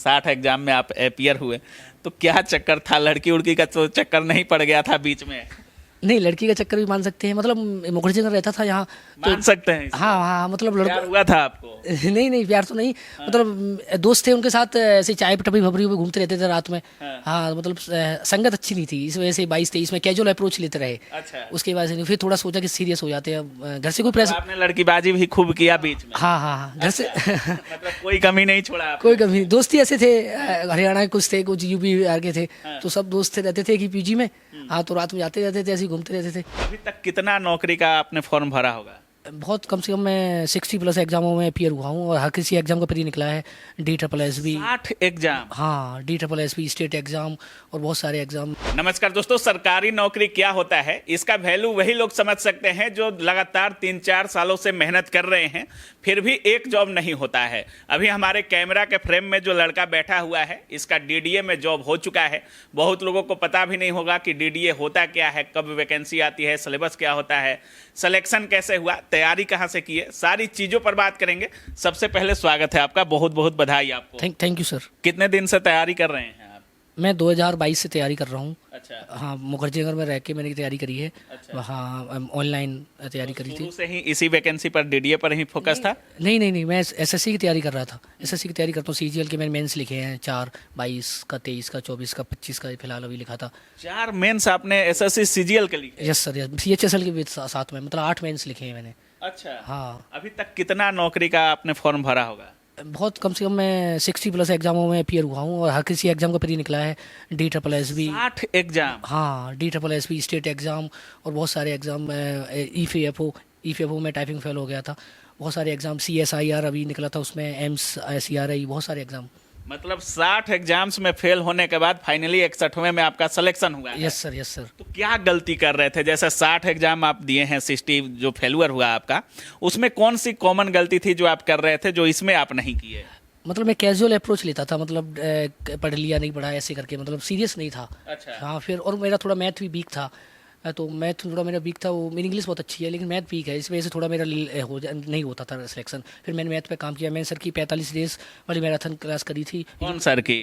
60 exam में आप appear हुए, तो क्या चक्कर था? लड़की उड़की का तो चक्कर नहीं पड़ गया था बीच में? नहीं, लड़की का चक्कर भी मान सकते हैं, मतलब मुखर्जी नगर रहता था यहाँ तो। मान सकते हैं इसको? हाँ हाँ, मतलब प्यार हुआ था आपको? नहीं नहीं, प्यार तो नहीं, मतलब दोस्त थे उनके साथ, ऐसे चाय पे टपरी भपरी पे घूमते रहते थे रात में। हाँ, मतलब संगत अच्छी नहीं थी, इस वजह से 22-23 में कैजुअल अप्रोच लेते रहे। अच्छा। उसके बाद से फिर थोड़ा सोचा कि सीरियस हो जाते हैं, घर से कोई तो प्रेस। आपने लड़कीबाजी भी खूब किया बीच में? हाँ हाँ हाँ, घर से मतलब कोई कमी नहीं छोड़ा आपने? कोई कभी दोस्ती ऐसे थे, हरियाणा के कुछ थे, कुछ यूपी बिहार के थे, तो सब दोस्त थे, रहते थे कि पीजी में। हाँ, तो रात में जाते रहते थे, ऐसे ही घूमते रहते थे। अभी तक कितना नौकरी का आपने फॉर्म भरा होगा? बहुत कम से कम मैं 60+ एग्जामों में अपीयर हुआ हूँ, और हर किसी एग्जाम का प्री निकला है। DSSB, 60 exam? हाँ, DSSB स्टेट एग्जाम और बहुत सारे एग्जाम। नमस्कार दोस्तों, सरकारी नौकरी क्या होता है इसका वैल्यू वही लोग समझ सकते हैं जो लगातार 3-4 सालों से मेहनत कर रहे हैं, फिर भी एक जॉब नहीं होता है। अभी हमारे कैमरा के फ्रेम में जो लड़का बैठा हुआ है, इसका DDA में जॉब हो चुका है। बहुत लोगों को पता भी नहीं होगा कि DDA होता क्या है, कब वैकेंसी आती है, सिलेबस क्या होता है, सिलेक्शन कैसे हुआ, तैयारी कहाँ से की है, सारी चीज़ों पर बात करेंगे। सबसे पहले स्वागत है आपका, बहुत बहुत बधाई आपको। Thank you sir. कितने दिन से तैयारी कर रहे हैं आप? मैं 2022 से तैयारी कर रहा हूँ। अच्छा। हाँ, मुखर्जी नगर में रह के मैंने तैयारी करी है। अच्छा। हाँ, ऑनलाइन तैयारी करी थी। शुरू से ही इसी वैकेंसी पर, DDA पर ही फोकस था? नहीं नहीं नहीं, मैं SSC की तैयारी कर रहा था। SSC की तैयारी करता हूँ। CGL के मैंने मेंस लिखे हैं 4, 22 का, 23 का, 24 का, 25 का फिलहाल अभी लिखा था। 4 मेंस आपने SSC CGL के लिए? Yes sir, yes. CHSL के भी साथ में, मतलब 8 मेंस लिखे हैं मैंने। अच्छा। हाँ। अभी तक कितना नौकरी का आपने फॉर्म भरा होगा? बहुत कम से कम मैं 60+ एग्जामों में अपीयर हुआ हूँ, और हर किसी एग्जाम का प्री निकला है। DSSB, 60 exam? हाँ, DSSB स्टेट एग्ज़ाम और बहुत सारे एग्ज़ाम। EFO में टाइपिंग फेल हो गया था। बहुत सारे एग्ज़ाम, CSIR अभी निकला था, उसमें एम्स, CRI, बहुत सारे एग्ज़ाम। मतलब 60 एग्जाम्स में फेल होने के बाद फाइनली 61वें में आपका सिलेक्शन हुआ है? Yes sir, yes sir. तो क्या गलती कर रहे थे? जैसे 60 एग्जाम आप दिए हैं, 60 जो फेलुअर हुआ आपका, उसमें कौन सी कॉमन गलती थी जो आप कर रहे थे जो इसमें आप नहीं किए? मतलब मैं कैजुअल अप्रोच लेता था, मतलब पढ़ लिया नहीं पढ़ा ऐसे करके, मतलब सीरियस नहीं था। अच्छा। हाँ, फिर और मेरा थोड़ा मैथ भी वीक था। तो मैथ थोड़ा मेरा वीक था। वो मेरी इंग्लिश बहुत अच्छी है, लेकिन मैथ वीक है, इस वजह से थोड़ा मेरा नहीं होता था सिलेक्शन। फिर मैंने मैथ पे काम किया। मैंने सर की 45 डेज वाली मैराथन क्लास करी थी। कौन सर की?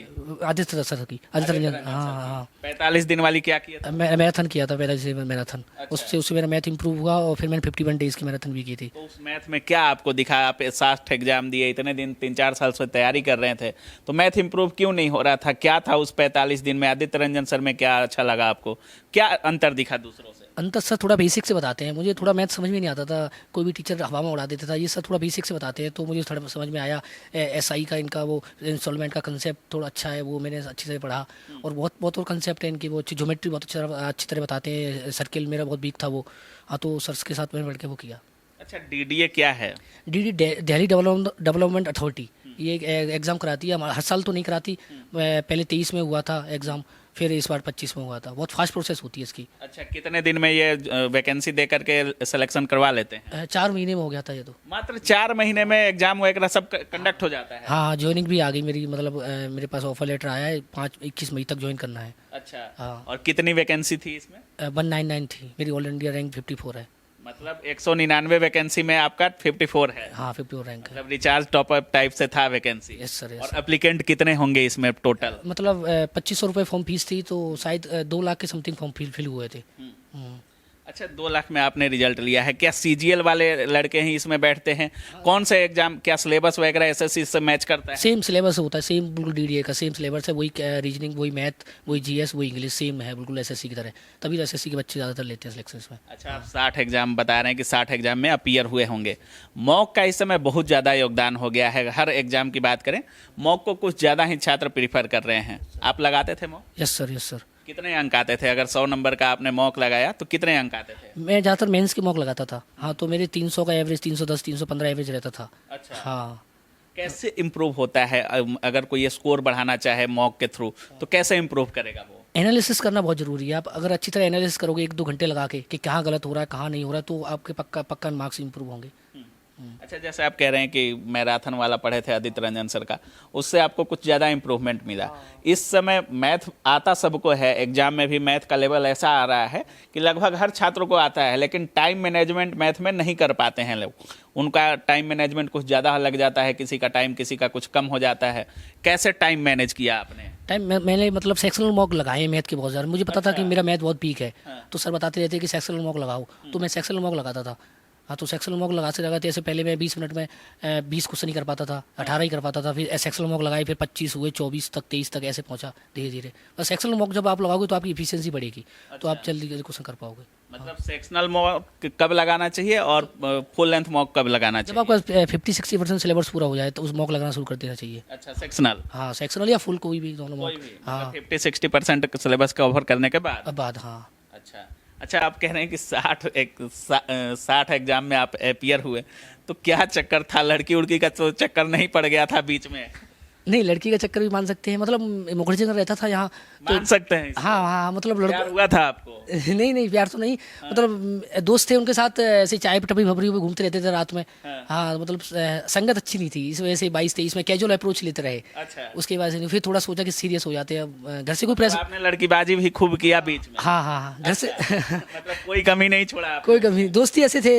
आदित्य सर की, आदित्य रंजन। हाँ हाँ, 45 दिन वाली क्या किया था? मैराथन किया था, 45 डेज मैराथन। अच्छा। उससे मेरा मैथ इंप्रूव हुआ, और फिर मैंने 51 डेज की मैराथन भी की थी। तो उस मैथ में क्या आपको दिखा? आप 60 एग्जाम दिए, इतने दिन 3-4 साल से तैयारी कर रहे थे, तो मैथ इंप्रूव क्यों नहीं हो रहा था? क्या था उस 45 दिन में? आदित्य रंजन सर में क्या अच्छा लगा आपको? क्या अंतर दिखा दूसरों से? अंतर सर थोड़ा बेसिक से बताते हैं। मुझे थोड़ा मैथ समझ में नहीं आता था, कोई भी टीचर हवा में उड़ा देता था। ये सर थोड़ा बेसिक से बताते हैं, तो मुझे थोड़ा समझ में आया। SI का इनका वो इंस्टॉलमेंट का कंसेप्ट थोड़ा अच्छा है, वो मैंने अच्छी तरह पढ़ा। और बहुत बहुत और कंसेप्ट है इनकी, वो ज्योमेट्री बहुत अच्छी तरह बताते हैं। सर्किल मेरा बहुत वीक था वो। हाँ, तो सर के साथ मैंने पढ़ के वो किया। अच्छा, DDA क्या है? दिल्ली डेवलपमेंट अथॉरिटी, ये एग्ज़ाम कराती है। हर साल तो नहीं कराती, पहले 23 में हुआ था एग्ज़ाम, फिर इस बार 25 में हुआ था। बहुत फास्ट प्रोसेस होती है इसकी। अच्छा, कितने दिन में ये वैकेंसी दे करके सिलेक्शन करवा लेते हैं? 4 महीने में हो गया था ये तो। मात्र 4 महीने में एग्जाम वगैरह सब कंडक्ट हो जाता है? हाँ, ज्वाइनिंग भी आ गई मेरी, मतलब मेरे पास ऑफर लेटर आया है। 21 मई तक ज्वाइन करना है। अच्छा। हाँ। और कितनी वैकेंसी थी इसमें? 199 थी मेरी। ऑल इंडिया रैंक 54 है। मतलब 199 वैकेंसी में आपका 54 है? हाँ, 54 रैंक है। मतलब रिचार्ज टॉपअप टाइप से था वैकेंसी? Yes sir, yes. और एप्लीकेंट कितने होंगे इसमें टोटल? मतलब 2500 रुपये फॉर्म फीस थी, तो शायद 2 लाख के समथिंग फॉर्म फिल हुए थे। अच्छा, 2 लाख में आपने रिजल्ट लिया है। क्या CGL वाले लड़के ही इसमें बैठते हैं? कौन से एग्जाम, क्या सिलेबस वगैरह SSC से मैच करता है? सेम सिलेबस होता है, सेम बिल्कुल DDA का सेम सिलेबस है। वही रीजनिंग, वही मैथ, वही GS, वही इंग्लिश, सेम है बिल्कुल SSC की तरह। तभी तो SSC के बच्चे ज़्यादातर लेते हैं सिलेक्शन में। अच्छा, आप 60 एग्जाम बता रहे हैं कि 60 एग्जाम में अपीयर हुए होंगे। मॉक का इस समय बहुत ज़्यादा योगदान हो गया है। हर एग्जाम की बात करें, मॉक को कुछ ज़्यादा ही छात्र प्रीफर कर रहे हैं। आप लगाते थे mock? Yes sir, yes sir. कितने अंक आते थे? अगर 100 नंबर का आपने मॉक लगाया तो कितने अंक आते थे? मैं ज़्यादातर मेंस के मॉक लगाता था। हाँ, तो मेरे 300 का एवरेज, 310, 315 एवरेज रहता था। अच्छा। हाँ। कैसे इम्प्रूव होता है? अगर कोई ये स्कोर बढ़ाना चाहे मॉक के थ्रू, तो कैसे इम्प्रूव करेगा वो? एनालिसिस करना बहुत ज़रूरी है। आप अगर अच्छी तरह एनालिसिस करोगे 1-2 घंटे लगा के कि कहाँ गलत हो रहा है, कहाँ नहीं हो रहा है, तो आपके पक्का मार्क्स इंप्रूव होंगे। अच्छा, जैसे आप कह रहे हैं कि मैराथन वाला पढ़े थे आदित्य रंजन सर का, उससे आपको कुछ ज़्यादा इम्प्रूवमेंट मिला। इस समय मैथ आता सबको है, एग्जाम में भी मैथ का लेवल ऐसा आ रहा है कि लगभग हर छात्र को आता है, लेकिन टाइम मैनेजमेंट मैथ में नहीं कर पाते हैं लोग। उनका टाइम मैनेजमेंट कुछ ज़्यादा लग जाता है, किसी का टाइम किसी का कुछ कम हो जाता है। कैसे टाइम मैनेज किया आपने? टाइम मैंने मतलब सेक्शनल मॉक लगाए हैं मैथ के बहुत सारे। मुझे पता था कि मेरा मैथ बहुत वीक है, तो सर बताते रहते कि सेक्शनल मॉक लगाओ, तो मैं सेक्शनल मॉक लगाता था। हाँ, तो सेक्शनल मॉक लगाते ऐसे पहले मैं 20 मिनट में 20 क्वेश्चन ही कर पाता था, 18 ही कर पाता था। फिर सेक्शनल मॉक लगाए, फिर 25 हुए, 24 तक, 23 तक, ऐसे पहुंचा धीरे धीरे। बस सेक्शनल मॉक जब आप लगाओगे तो आपकी इफिशियंसी बढ़ेगी, तो आप जल्दी क्वेश्चन कर पाओगे। मतलब सेक्शनल मॉक कब लगाना चाहिए और फुल लेंथ मॉक कब लगाना जब चाहिए? आपका 50-60% सिलेबस पूरा हो जाए तो उस मॉक लगाना शुरू कर देना चाहिए। अच्छा, सेक्शनल। हाँ, सेक्शनल या फुल, कोई भी दोनों मॉक। हाँ, 50-60% सिलेबस कवर करने के बाद। अब बाद। हाँ, अच्छा अच्छा, आप कह रहे हैं कि 60 एग्जाम में आप अपीयर हुए, तो क्या चक्कर था? लड़की उड़की का तो चक्कर नहीं पड़ गया था बीच में? नहीं, लड़की का चक्कर भी मान सकते हैं, मतलब मुखर्जी नगर रहता था यहाँ, मान सकते हैं इसको? हाँ हाँ, मतलब प्यार हुआ था आपको? नहीं नहीं, प्यार तो नहीं, मतलब दोस्त थे, उनके साथ ऐसे चाय टपरी भबरी में घूमते रहते थे रात में। हाँ, मतलब संगत अच्छी नहीं थी, इस वजह से 22-23 में कैजुअल अप्रोच लेते रहे। अच्छा, उसके बाद से फिर थोड़ा सोचा कि सीरियस हो जाते हैं, घर से कोई तो प्रेशर। आपने लड़कीबाजी भी खूब किया बीच में? हाँ हाँ हाँ, घर से मतलब कोई कमी नहीं छोड़ा आपने? कोई कभी दोस्ती ऐसे थे,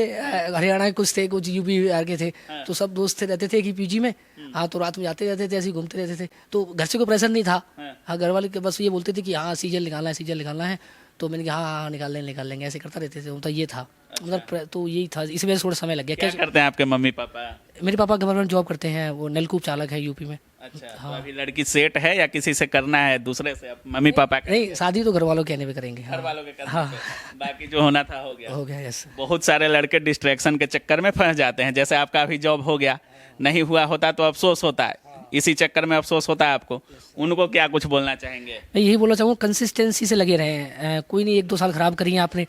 हरियाणा के कुछ थे, कुछ यूपी बिहार के थे, तो सब दोस्त थे, रहते थे कि पीजी में। हाँ, तो रात में जाते रहते थे, ऐसे ही घूमते रहते थे, तो घर से कोई प्रेशर नहीं था। हाँ, घर वाले के बस ये बोलते थे कि हाँ सीजन निकालना है, सीजन निकालना है, तो मैंने कहा हाँ हाँ निकाल लेंगे, ऐसे करता रहते थे। तो ये था, मतलब तो यही था, इस वजह से थोड़ा समय लग गया। क्या करते हैं आपके मम्मी पापा? मेरे पापा गवर्नमेंट जॉब करते हैं, वो नलकूप चालक है यूपी में। अच्छा, तो अभी लड़की सेट है या किसी से करना है दूसरे से? अब मम्मी पापा का नहीं, शादी तो घर वालों के कहने पे करेंगे। घर वालों के करने पे, बाकी जो होना था हो गया। हो गया, यस। बहुत सारे लड़के डिस्ट्रैक्शन के चक्कर में फंस जाते हैं, जैसे आपका अभी जॉब हो गया, नहीं हुआ होता तो अफसोस होता है, इसी चक्कर में अफसोस होता है आपको। उनको क्या कुछ बोलना चाहेंगे? मैं यही बोलना चाहूँगा, कंसिस्टेंसी से लगे रहें। कोई नहीं, 1-2 साल खराब करिए आपने,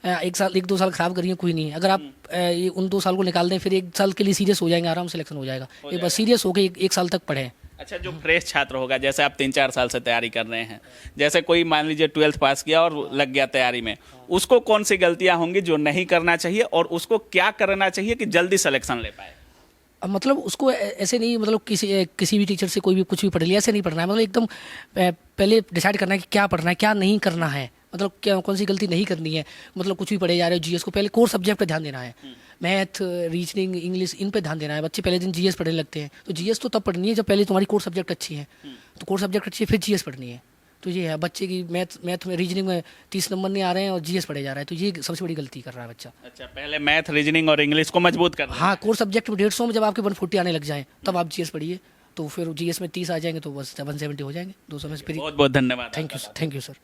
1-2 साल खराब करिए, कोई नहीं। अगर आप ये उन 2 साल को निकाल दें, फिर 1 साल के लिए सीरियस हो जाएंगे, आराम से सिलेक्शन हो जाएगा। एक बार सीरियस होकर 1 साल तक पढ़ें। अच्छा, जो फ्रेश छात्र होगा, जैसे आप 3-4 साल से तैयारी कर रहे हैं, जैसे कोई मान लीजिए 12th पास किया और लग गया तैयारी में, उसको कौन सी गलतियां होंगी जो नहीं करना चाहिए और उसको क्या करना चाहिए कि जल्दी सिलेक्शन ले पाए? अब मतलब उसको ऐसे नहीं, मतलब किसी भी टीचर से कोई भी कुछ भी पढ़ लिया ऐसे नहीं पढ़ना है, मतलब एकदम पहले डिसाइड करना है कि क्या पढ़ना है, क्या नहीं करना है, मतलब क्या कौन सी गलती नहीं करनी है। मतलब कुछ भी पढ़े जा रहे हो, जीएस को पहले कोर सब्जेक्ट पे ध्यान देना है, मैथ, रीजनिंग, इंग्लिश, इन पे ध्यान देना है। बच्चे पहले दिन जीएस पढ़ने लगते हैं, तो जीएस तो तब पढ़नी है जब पहले तुम्हारी कोर सब्जेक्ट अच्छी है, तो कोर सब्जेक्ट अच्छी है फिर जीएस पढ़नी है। तो ये है बच्चे की, मैथ में रीजनिंग में 30 नंबर नहीं आ रहे हैं और जीएस पढ़े जा रहा है, तो ये सबसे बड़ी गलती कर रहा है बच्चा। अच्छा, पहले मैथ, रीजनिंग और इंग्लिश को मजबूत करना है। हाँ, कोर सब्जेक्ट में 150 में जब आपके 140 आने लग जाए तब आप जीएस पढ़िए, तो फिर जीएस में 30 आ जाएंगे तो बस 170 हो जाएंगे 200 में से। बहुत बहुत धन्यवाद। Thank you sir.